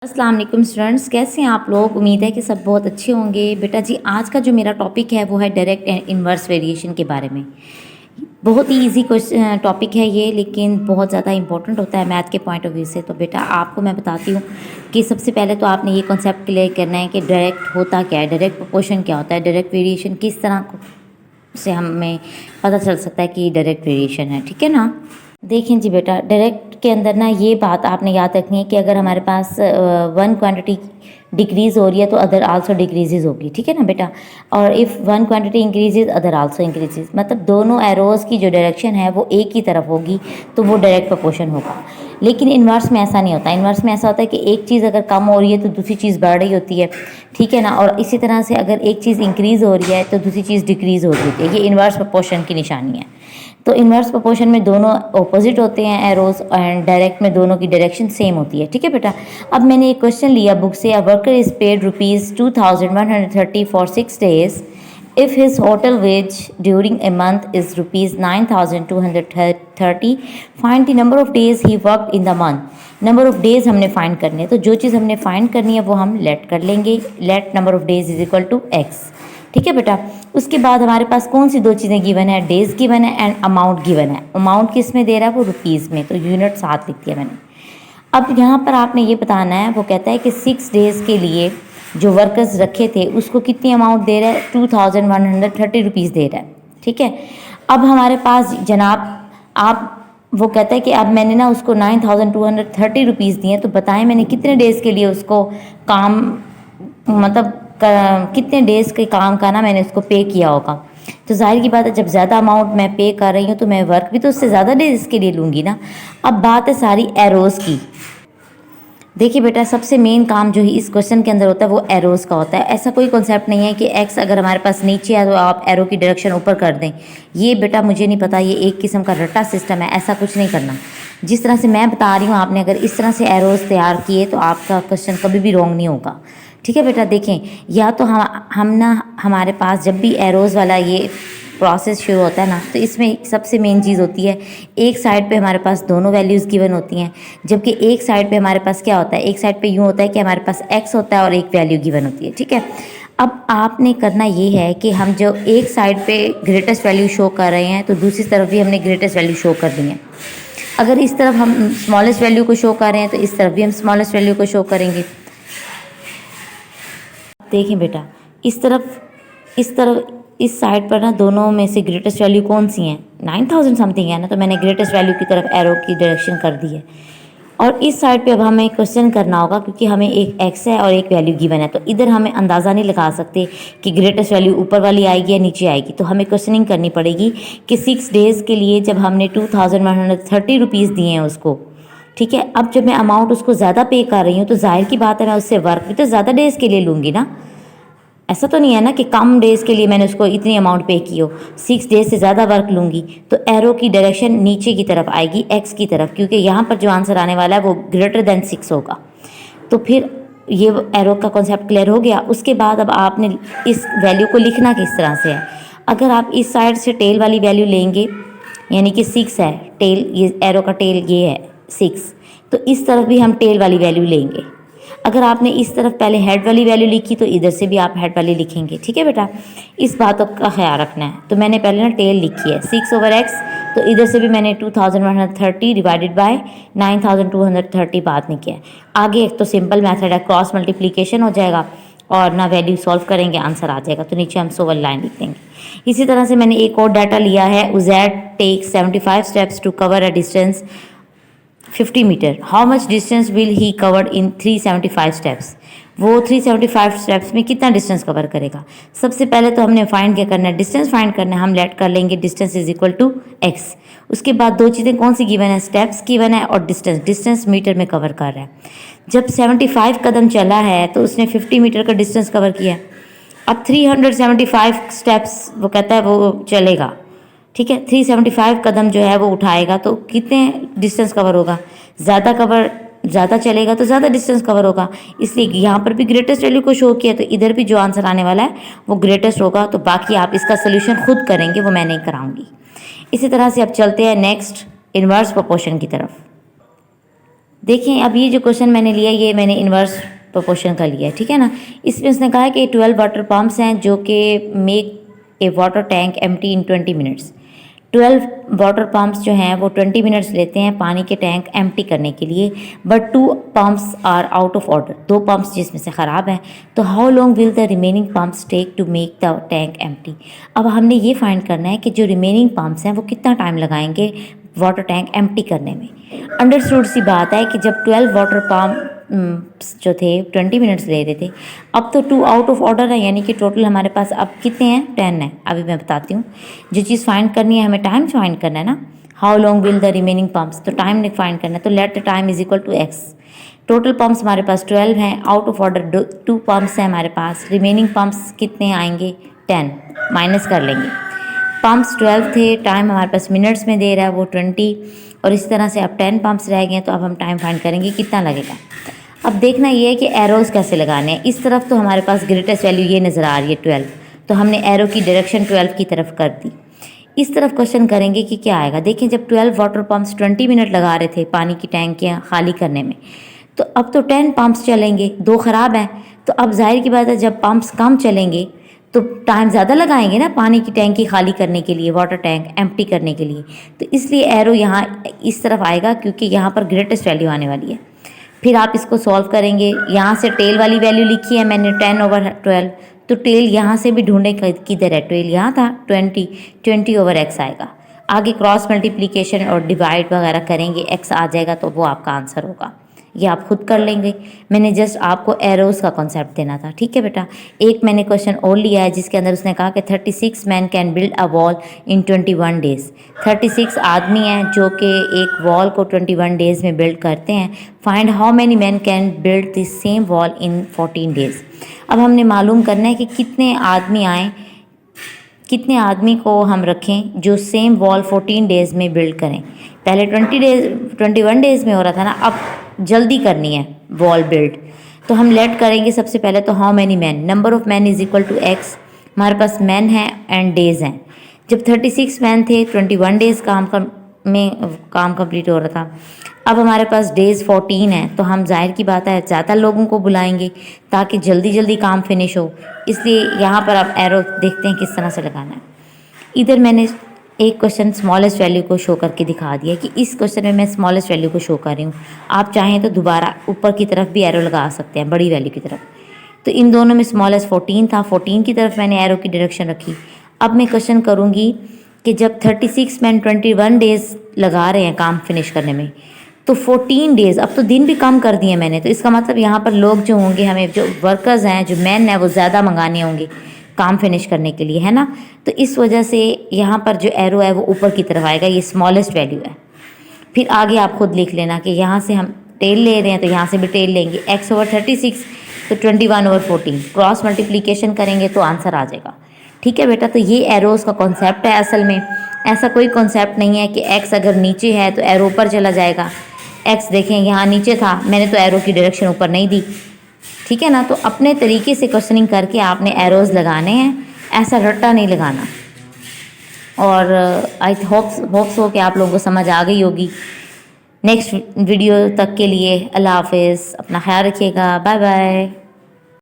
अस्सलाम वालेकुम स्टूडेंट्स, कैसे हैं आप लोग। उम्मीद है कि सब बहुत अच्छे होंगे। बेटा जी, आज का जो मेरा टॉपिक है वो है डायरेक्ट एंड इन्वर्स वेरिएशन के बारे में। बहुत ही इजी क्वेश्चन टॉपिक है ये, लेकिन बहुत ज़्यादा इंपॉर्टेंट होता है मैथ के पॉइंट ऑफ व्यू से। तो बेटा आपको मैं बताती हूँ कि सबसे पहले तो आपने ये कॉन्सेप्ट क्लियर करना है कि डायरेक्ट होता क्या है, डायरेक्ट प्रोपोर्शन क्या होता है, डायरेक्ट वेरिएशन किस तरह से हमें पता चल सकता है कि डायरेक्ट वेरिएशन है। ठीक है ना। देखें जी बेटा, डायरेक्ट के अंदर ना ये बात आपने याद रखनी है कि अगर हमारे पास वन क्वांटिटी डिक्रीज़ हो रही है तो अदर आल्सो डिक्रीजेज होगी। ठीक है ना बेटा। और if one quantity increases other also increases, मतलब दोनों एरोज़ की जो डायरेक्शन है वो एक ही तरफ होगी, तो वो डायरेक्ट प्रोपोर्शन होगा। लेकिन इन्वर्स में ऐसा नहीं होता। इन्वर्स में ऐसा होता है कि एक चीज़ अगर कम हो रही है तो दूसरी चीज़ बढ़ रही होती है। ठीक है ना। और इसी तरह से अगर एक चीज़ इंक्रीज़ हो रही है तो दूसरी चीज़ डिक्रीज़ हो रही है। ये इन्वर्स प्रोपोर्शन की निशानी है। तो इन्वर्स प्रोपोर्शन में दोनों ऑपोजिट होते हैं एरोज, एंड डायरेक्ट में दोनों की डायरेक्शन सेम होती है। ठीक है बेटा। अब मैंने एक क्वेश्चन लिया बुक से। A worker is paid ₹2130 for 6 days। If his total wage during a month is ₹9230, find the number of days he worked in the month। Number of days हमने फाइंड करने हैं, तो जो चीज़ हमने फाइंड करनी है वो हम लेट कर लेंगे। Let number of days is equal to X. ठीक है बेटा। उसके बाद हमारे पास कौन सी दो चीज़ें गिवन है, डेज गिवन है एंड अमाउंट गिवन है। अमाउंट किस में दे रहा है, वो रुपीज़ में, तो यूनिट साथ लिख दिया मैंने। अब यहाँ पर आपने ये बताना है, वो कहता है कि 6 डेज़ के लिए जो वर्कर्स रखे थे उसको कितनी अमाउंट दे रहा है, ₹2130 दे रहा है। ठीक है। अब हमारे पास जनाब आप, वो कहता है कि अब मैंने ना उसको ₹9230 दिए, तो बताएं मैंने कितने डेज़ के लिए उसको काम, मतलब कितने डेज़ के काम का ना मैंने उसको पे किया होगा। तो जाहिर की बात है, जब ज़्यादा अमाउंट मैं पे कर रही हूँ तो मैं वर्क भी तो उससे ज़्यादा डेज़ के लिए लूँगी ना। अब बात है सारी एरोज़ की। देखिए बेटा, सबसे मेन काम जो ही इस क्वेश्चन के अंदर होता है वो एरोज़ का होता है। ऐसा कोई कॉन्सेप्ट नहीं है कि एक्स अगर हमारे पास नीचे है तो आप एरो की डायरेक्शन ऊपर कर दें। ये बेटा मुझे नहीं पता, ये एक किस्म का रट्टा सिस्टम है, ऐसा कुछ नहीं करना। जिस तरह से मैं बता रही हूँ, आपने अगर इस तरह से एरोज़ तैयार किए तो आपका क्वेश्चन कभी भी रॉन्ग नहीं होगा। ठीक है बेटा। देखें, या तो हम ना, हमारे पास जब भी एरोज़ वाला ये प्रोसेस शुरू होता है ना, तो इसमें सबसे मेन चीज़ होती है, एक साइड पे हमारे पास दोनों वैल्यूज़ गिवन होती हैं, जबकि एक साइड पे हमारे पास क्या होता है, एक साइड पे यूँ होता है कि हमारे पास एक्स होता है और एक वैल्यू गिवन होती है। ठीक है। अब आपने करना ये है कि हम जो एक साइड पे ग्रेटेस्ट वैल्यू शो कर रहे हैं तो दूसरी तरफ भी हमने ग्रेटेस्ट वैल्यू शो कर दी है। अगर इस तरफ हम स्मॉलेस्ट वैल्यू को शो कर रहे हैं तो इस तरफ भी हम स्मॉलेस्ट वैल्यू को शो करेंगे। देखें बेटा, इस तरफ इस साइड पर ना दोनों में से ग्रेटेस्ट वैल्यू कौन सी हैं, 9000 समथिंग है ना, तो मैंने ग्रेटेस्ट वैल्यू की तरफ एरो की डायरेक्शन कर दी है। और इस साइड पे अब हमें क्वेश्चन करना होगा, क्योंकि हमें एक एक्स है और एक वैल्यू गिवन है, तो इधर हमें अंदाज़ा नहीं लगा सकते कि ग्रेटेस्ट वैल्यू ऊपर वाली आएगी या नीचे आएगी। तो हमें क्वेश्चनिंग करनी पड़ेगी कि 6 डेज़ के लिए जब हमने ₹2130 दिए हैं उसको, ठीक है, अब जब मैं अमाउंट उसको ज़्यादा पे कर रही हूँ तो जाहिर की बात है मैं उससे वर्क भी तो ज़्यादा डेज़ के लिए लूँगी ना। ऐसा तो नहीं है ना कि कम डेज़ के लिए मैंने उसको इतनी अमाउंट पे की हो, 6 डेज़ से ज़्यादा वर्क लूँगी तो एरो की डायरेक्शन नीचे की तरफ आएगी, एक्स की तरफ, क्योंकि यहाँ पर जो आंसर आने वाला है वो ग्रेटर देन 6 होगा। तो फिर ये एरो का कॉन्सेप्ट क्लियर हो गया। उसके बाद अब आपने इस वैल्यू को लिखना किस तरह से है। अगर आप इस साइड से टेल वाली वैल्यू लेंगे, यानी कि 6 है टेल, ये एरो का टेल ये है 6, तो इस तरफ भी हम टेल वाली वैल्यू लेंगे। अगर आपने इस तरफ पहले हेड वाली वैल्यू लिखी तो इधर से भी आप हेड वाली लिखेंगे। ठीक है बेटा, इस बातों का ख्याल रखना है। तो मैंने पहले ना टेल लिखी है 6/x, तो इधर से भी मैंने 2130 डिवाइडेड बाय 9230 बाद में किया है। आगे एक तो सिंपल मेथड है, क्रॉस मल्टीप्लिकेशन हो जाएगा और ना वैल्यू सॉल्व करेंगे आंसर आ जाएगा, तो नीचे हम सोवल लाइन लिख देंगे। इसी तरह से मैंने एक और डाटा लिया है, उजैड take 75 steps to cover a distance 50 metre. How much distance will he covered in 375 steps. वो 375 स्टेप्स में कितना डिस्टेंस कवर करेगा। सबसे पहले तो हमने फाइंड क्या करना है, डिस्टेंस फाइंड करना है। हम लेट कर लेंगे distance is equal to X. उसके बाद दो चीज़ें कौन सी गिवन है, स्टेप्स गिवन है और डिस्टेंस मीटर में कवर कर रहा है। जब 75 कदम चला है तो उसने 50 मीटर का डिस्टेंस कवर किया। अब 375 स्टेप्स वो कहता है वो चलेगा, ठीक है, 375 कदम जो है वो उठाएगा तो कितने डिस्टेंस कवर होगा, ज़्यादा चलेगा तो ज़्यादा डिस्टेंस कवर होगा। इसलिए यहाँ पर भी ग्रेटेस्ट वैल्यू को शो किया, तो इधर भी जो आंसर आने वाला है वो ग्रेटेस्ट होगा। तो बाकी आप इसका सोल्यूशन खुद करेंगे, वो मैं नहीं कराऊंगी। इसी तरह से अब चलते हैं नेक्स्ट इन्वर्स प्रोपोर्शन की तरफ। देखें अब ये जो क्वेश्चन मैंने लिया ये मैंने इन्वर्स प्रोपोर्शन का लिया है, ठीक है ना। इसमें उसने कहा है कि 12 वाटर पम्प्स हैं जो कि make a water tank empty in 20 minutes. 12 water pumps जो हैं वो 20 मिनट्स लेते हैं पानी के टैंक एम्प्टी करने के लिए, but 2 pumps are out of order, 2 pumps जिसमें से ख़राब हैं। तो how long will the remaining pumps take to make the tank empty. अब हमने ये फाइंड करना है कि जो रिमेनिंग पम्प्स हैं वो कितना टाइम लगाएंगे वाटर टैंक एम्प्टी करने में। अंडरस्टूड सी बात है कि जब 12 वाटर पम्प जो थे 20 मिनट्स ले रहे थे, अब तो 2 आउट ऑफ ऑर्डर है, यानी कि टोटल हमारे पास अब कितने हैं 10 हैं। अभी मैं बताती हूँ, जो चीज़ फाइंड करनी है हमें टाइम फाइंड करना है ना, how long will the remaining pumps, तो टाइम फाइंड करना है। तो let the time is equal to X. Total pumps हमारे पास 12 हैं, आउट ऑफ ऑर्डर 2 पम्प्स हैं हमारे पास, रिमेनिंग पम्प्स कितने आएंगे 10, माइनस कर लेंगे। पम्प्स 12 थे, टाइम हमारे पास मिनट्स में दे रहा है वो 20, और इस तरह से अब 10 पम्प्स रह गए हैं। तो अब हम टाइम फाइंड करेंगे कितना लगेगा। अब देखना ये है कि एरोज़ कैसे लगाने हैं। इस तरफ तो हमारे पास ग्रेटेस्ट वैल्यू ये नज़र आ रही है 12, तो हमने एरो की डायरेक्शन 12 की तरफ कर दी। इस तरफ क्वेश्चन करेंगे कि क्या आएगा। देखें जब 12 वाटर पम्प्स 20 मिनट लगा रहे थे पानी की टैंकियाँ खाली करने में, तो अब तो 10 पम्प्स चलेंगे, 2 ख़राब हैं। तो अब जाहिर की बात है जब पम्प्स कम चलेंगे तो टाइम ज़्यादा लगाएंगे ना पानी की टैंकी खाली करने के लिए, वाटर टैंक एम्प्टी करने के लिए। तो इसलिए एरो यहाँ इस तरफ आएगा क्योंकि यहाँ पर ग्रेटेस्ट वैल्यू आने वाली है। फिर आप इसको सॉल्व करेंगे, यहाँ से टेल वाली वैल्यू लिखी है मैंने 10/12, तो टेल यहाँ से भी ढूंढे किधर है, टेल यहाँ था 20/x आएगा। आगे क्रॉस मल्टीप्लिकेशन और डिवाइड वगैरह करेंगे, x आ जाएगा तो वो आपका आंसर होगा। ये आप खुद कर लेंगे, मैंने जस्ट आपको एरोज़ का कॉन्सेप्ट देना था, ठीक है बेटा। एक मैंने क्वेश्चन और लिया है जिसके अंदर उसने कहा कि 36 man can build a wall in 21 days. 36 आदमी हैं जो कि एक वॉल को 21 डेज़ में बिल्ड करते हैं। Find how many man can build this same wall in 14 days. अब हमने मालूम करना है कि कितने आदमी आएँ, कितने आदमी को हम रखें जो सेम वॉल 14 डेज़ में बिल्ड करें। पहले 21 डेज़ में हो रहा था ना, अब जल्दी करनी है वॉल बिल्ड। तो हम लेट करेंगे सबसे पहले तो how many man, number of man is equal to X. हमारे पास मैन है एंड डेज़ हैं। जब 36 मैन थे 21 डेज़ काम कंप्लीट हो रहा था। अब हमारे पास डेज़ 14 हैं, तो हम जाहिर की बात है ज़्यादा लोगों को बुलाएंगे ताकि जल्दी जल्दी काम फिनिश हो। इसलिए यहाँ पर आप एरो देखते हैं किस तरह से लगाना है। इधर मैंने एक क्वेश्चन स्मॉलेस्ट वैल्यू को शो करके दिखा दिया कि इस क्वेश्चन में मैं स्मॉलेस्ट वैल्यू को शो कर रही हूँ। आप चाहें तो दोबारा ऊपर की तरफ भी एरो लगा सकते हैं, बड़ी वैल्यू की तरफ। तो इन दोनों में स्मॉलेस्ट 14 था, 14 की तरफ मैंने एरो की डायरेक्शन रखी। अब मैं क्वेश्चन करूँगी कि जब 36 मैन 21 डेज़ लगा रहे हैं काम फिनिश करने में, तो 14 डेज़, अब तो दिन भी कम कर दिए मैंने, तो इसका मतलब यहाँ पर लोग जो होंगे, हमें जो वर्कर्स हैं, जो मैन हैं, वो ज़्यादा मंगाने होंगे काम फिनिश करने के लिए, है ना। तो इस वजह से यहाँ पर जो एरो है वो ऊपर की तरफ आएगा, ये स्मॉलेस्ट वैल्यू है। फिर आगे आप खुद लिख लेना कि यहाँ से हम टेल ले रहे हैं तो यहाँ से भी टेल लेंगे, x/36 तो 21/14, क्रॉस मल्टीप्लिकेशन करेंगे तो आंसर आ जाएगा, ठीक है बेटा। तो ये एरोज़ का कॉन्सेप्ट है। असल में ऐसा कोई कॉन्सेप्ट नहीं है कि x अगर नीचे है तो एरो ऊपर चला जाएगा। x देखें यहाँ नीचे था, मैंने तो एरो की डायरेक्शन ऊपर नहीं दी, ठीक है ना। तो अपने तरीके से क्वेश्चनिंग करके आपने एरोज़ लगाने हैं, ऐसा रट्टा नहीं लगाना। और आई होप्स हो कि आप लोगों को समझ आ गई होगी। नेक्स्ट वीडियो तक के लिए अल्लाह हाफिज़, अपना ख्याल रखिएगा, बाय बाय।